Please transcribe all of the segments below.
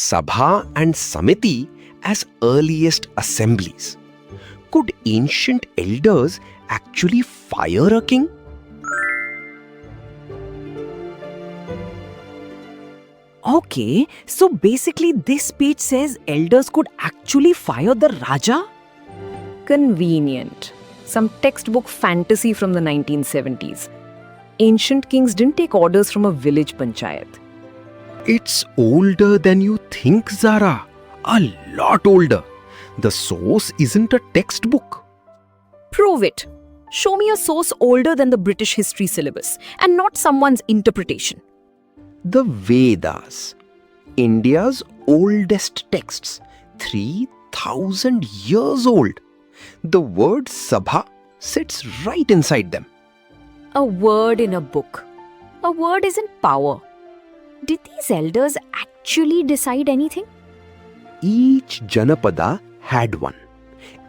Sabha and Samiti as earliest assemblies. Could ancient elders actually fire a king? Okay, so basically this page says elders could actually fire the Raja? Convenient. Some textbook fantasy from the 1970s. Ancient kings didn't take orders from a village panchayat. It's older than you think, Zara. A lot older. The source isn't a textbook. Prove it. Show me a source older than the British history syllabus and not someone's interpretation. The Vedas, India's oldest texts, 3,000 years old. The word Sabha sits right inside them. A word in a book. A word isn't power. Did these elders actually decide anything? Each Janapada had one.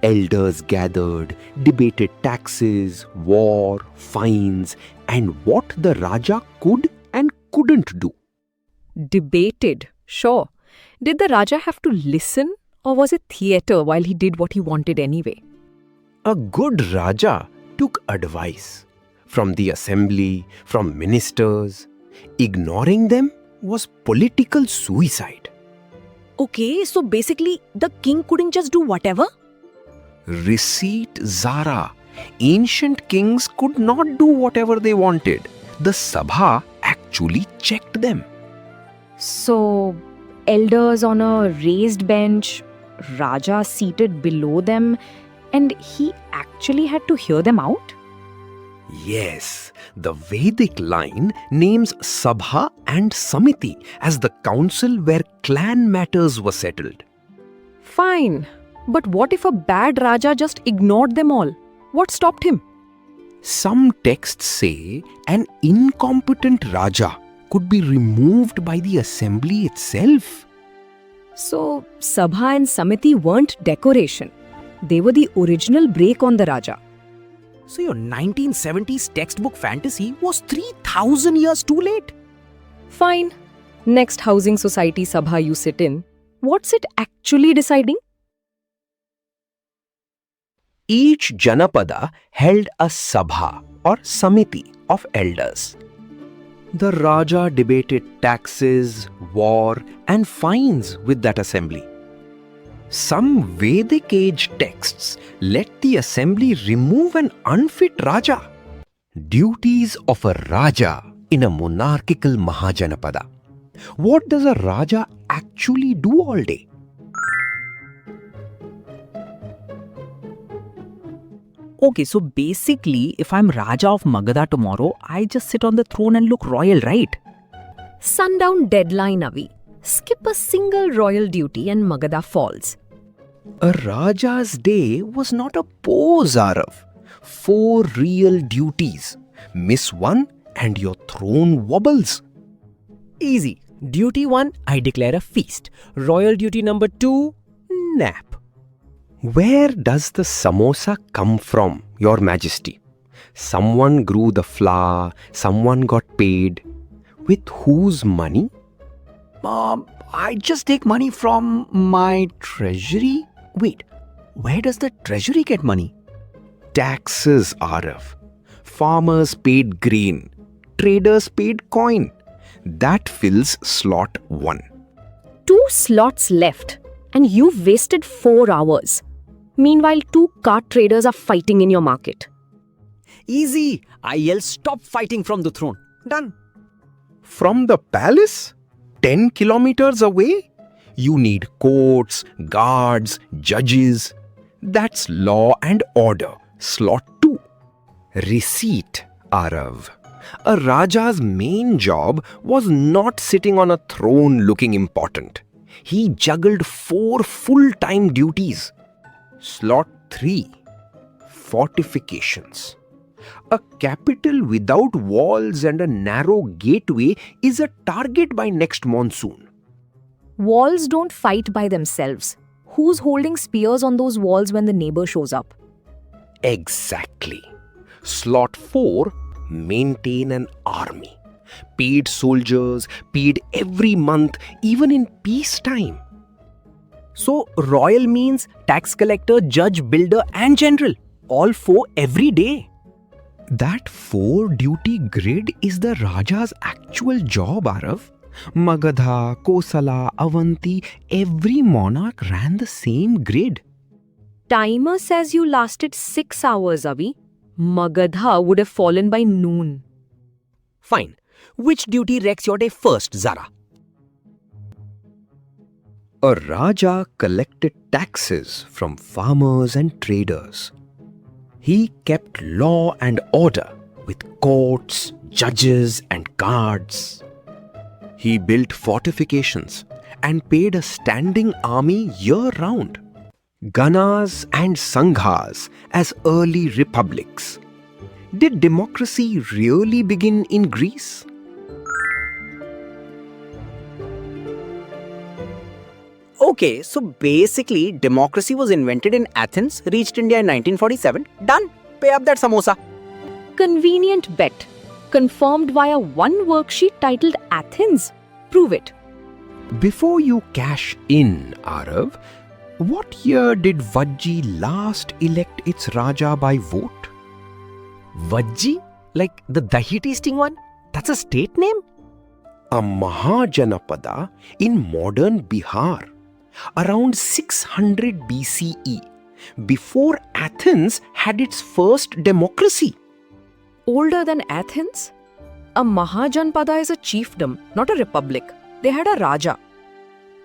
Elders gathered, debated taxes, war, fines, and what the Raja could and couldn't do. Debated, sure. Did the Raja have to listen, or was it theatre while he did what he wanted anyway? A good Raja took advice from the assembly, from ministers. Ignoring them was political suicide. Okay, so basically the king couldn't just do whatever? Receipt, Zara. Ancient kings could not do whatever they wanted. The Sabha actually checked them. So, elders on a raised bench, Raja seated below them, and he actually had to hear them out? Yes, the Vedic line names Sabha and Samiti as the council where clan matters were settled. Fine, but what if a bad Raja just ignored them all? What stopped him? Some texts say an incompetent Raja could be removed by the assembly itself. So, Sabha and Samiti weren't decoration. They were the original brake on the Raja. So your 1970s textbook fantasy was 3,000 years too late. Fine. Next housing society Sabha you sit in, what's it actually deciding? Each Janapada held a Sabha or Samiti of elders. The Raja debated taxes, war, and fines with that assembly. Some Vedic age texts let the assembly remove an unfit Raja. Duties of a Raja in a monarchical mahajanapada. What does a Raja actually do all day? Okay, so basically, if I'm Raja of Magadha tomorrow, I just sit on the throne and look royal, right? Sundown deadline, Avi. Skip a single royal duty and Magadha falls. A Raja's day was not a pose, Arav. 4 real duties. Miss one and your throne wobbles. Easy. Duty 1, I declare a feast. Royal duty number 2, nap. Where does the samosa come from, Your Majesty? Someone grew the flour, someone got paid. With whose money? I just take money from my treasury. Wait, where does the treasury get money? Taxes, Arav. Farmers paid grain. Traders paid coin. That fills slot 1. 2 slots left, and you've wasted 4 hours. Meanwhile, 2 cart traders are fighting in your market. Easy. I yell, stop fighting from the throne. Done. From the palace? 10 kilometers away? You need courts, guards, judges. That's law and order. Slot 2. Receipt, Arav. A Raja's main job was not sitting on a throne looking important. He juggled 4 full-time duties. Slot 3. Fortifications. A capital without walls and a narrow gateway is a target by next monsoon. Walls don't fight by themselves. Who's holding spears on those walls when the neighbor shows up? Exactly. Slot 4. Maintain an army. paid soldiers, paid every month, even in peacetime. So, royal means tax collector, judge, builder, and general. All four every day. That 4-duty grid is the Raja's actual job, Arav. Magadha, Kosala, Avanti, every monarch ran the same grid. Timer says you lasted 6 hours, Avi. Magadha would have fallen by noon. Fine. Which duty wrecks your day first, Zara? A Raja collected taxes from farmers and traders. He kept law and order with courts, judges, and guards. He built fortifications and paid a standing army year-round. Ganas and sanghas as early republics. Did democracy really begin in Greece? Okay, so basically, democracy was invented in Athens, reached India in 1947. Done. Pay up that samosa. Convenient bet. Confirmed via one worksheet titled Athens. Prove it. Before you cash in, Arav, what year did Vajji last elect its Raja by vote? Vajji? Like the dahi tasting one? That's a state name? A mahajanapada in modern Bihar, around 600 BCE, before Athens had its first democracy. Older than Athens? A mahajanapada is a chiefdom, not a republic. They had a Raja.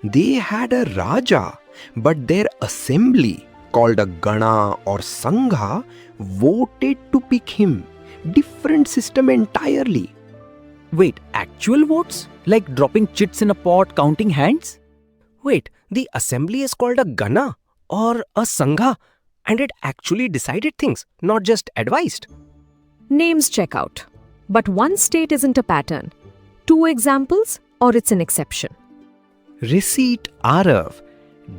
They had a Raja, but their assembly, called a gana or sangha, voted to pick him. Different system entirely. Wait, actual votes? Like dropping chits in a pot, counting hands? Wait, the assembly is called a gana or a sangha, and it actually decided things, not just advised. Names check out. But one state isn't a pattern. 2 examples or it's an exception. Receipt, Arav.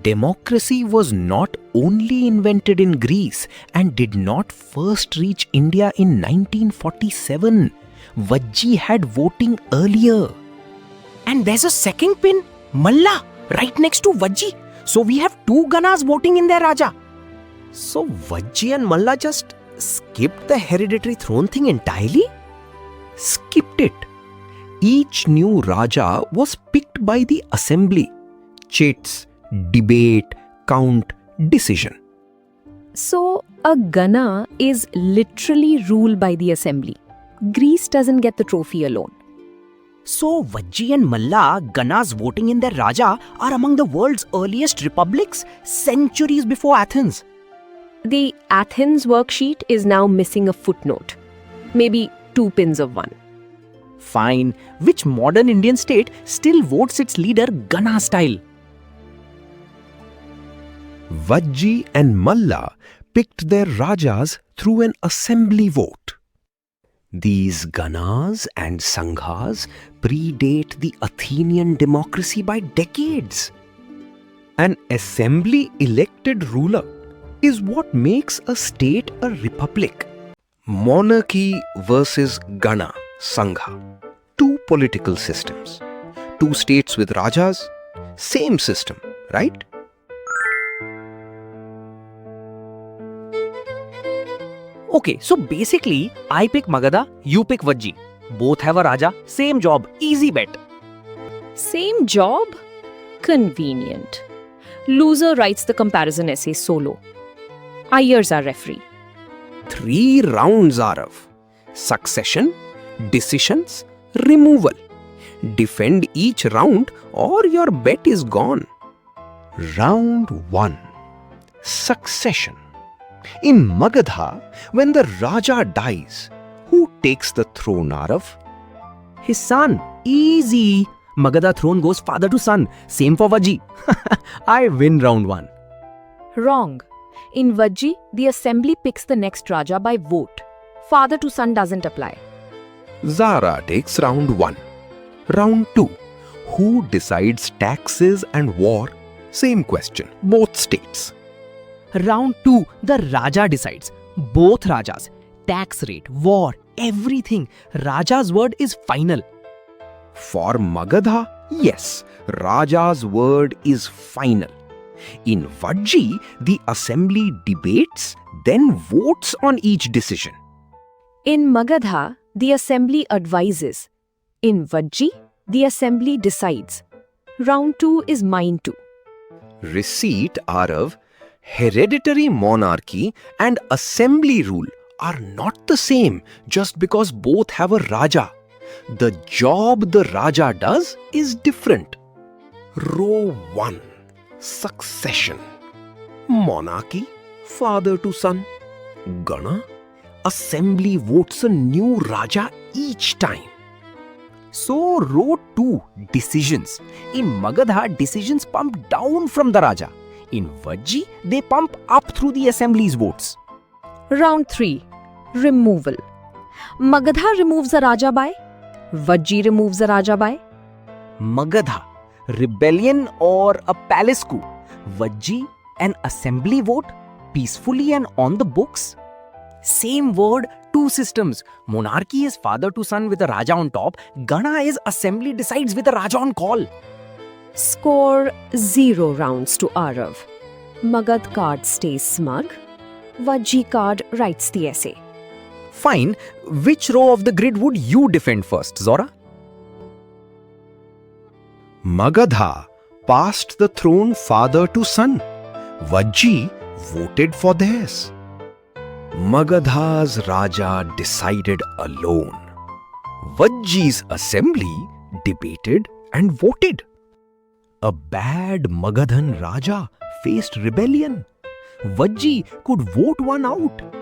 Democracy was not only invented in Greece and did not first reach India in 1947. Vajji had voting earlier. And there's a second pin, Malla, right next to Vajji. So we have 2 ganas voting in their Raja. So Vajji and Malla just skipped the hereditary throne thing entirely? Skipped it. Each new Raja was picked by the assembly. Chits, debate, count, decision. So, a gana is literally ruled by the assembly. Greece doesn't get the trophy alone. So Vajji and Malla, ganas voting in their Raja, are among the world's earliest republics, centuries before Athens. The Athens worksheet is now missing a footnote. Maybe 2 pins of one. Fine. Which modern Indian state still votes its leader gana style? Vajji and Malla picked their Rajas through an assembly vote. These ganas and sanghas predate the Athenian democracy by decades. An assembly elected ruler is what makes a state a republic. Monarchy versus gana, sangha. 2 political systems. 2 states with Rajas, same system, right? Okay, so basically, I pick Magadha, you pick Vajji. Both have a Raja, same job, easy bet. Same job? Convenient. Loser writes the comparison essay solo. Ayers are referee. 3 rounds, Arav. Succession, decisions, removal. Defend each round or your bet is gone. Round 1. Succession. In Magadha, when the Raja dies, who takes the throne, Arav? His son, easy. Magadha throne goes father to son. Same for Vajji. I win round 1. Wrong. In Vajji, the assembly picks the next Raja by vote. Father to son doesn't apply. Zara takes round 1. Round 2. Who decides taxes and war? Same question, both states. Round 2, the Raja decides. Both Rajas. Tax rate, war, everything. Raja's word is final. For Magadha, yes, Raja's word is final. In Vajji, the assembly debates, then votes on each decision. In Magadha, the assembly advises. In Vajji, the assembly decides. Round 2 is mine too. Receipt Arav, hereditary monarchy and assembly rule are not the same just because both have a Raja. The job the Raja does is different. Row 1. Succession. Monarchy, father to son. Gana, assembly votes a new Raja each time. So, row 2, decisions. In Magadha, decisions pump down from the Raja. In Vajji, they pump up through the assembly's votes. Round 3. Removal. Magadha removes a Raja by. Vajji removes a Raja by. Magadha, rebellion or a palace coup. Vajji, an assembly vote, peacefully and on the books. Same word, two systems. Monarchy is father to son with a Raja on top. Gana is assembly decides with a Raja on call. Score 0 rounds to Arav. Magad card stays smug. Vajji card writes the essay. Fine. Which row of the grid would you defend first, Zora? Magadha passed the throne father to son. Vajji voted for theirs. Magadha's Raja decided alone. Vajji's assembly debated and voted. A bad Magadhan Raja faced rebellion. Vajji could vote one out.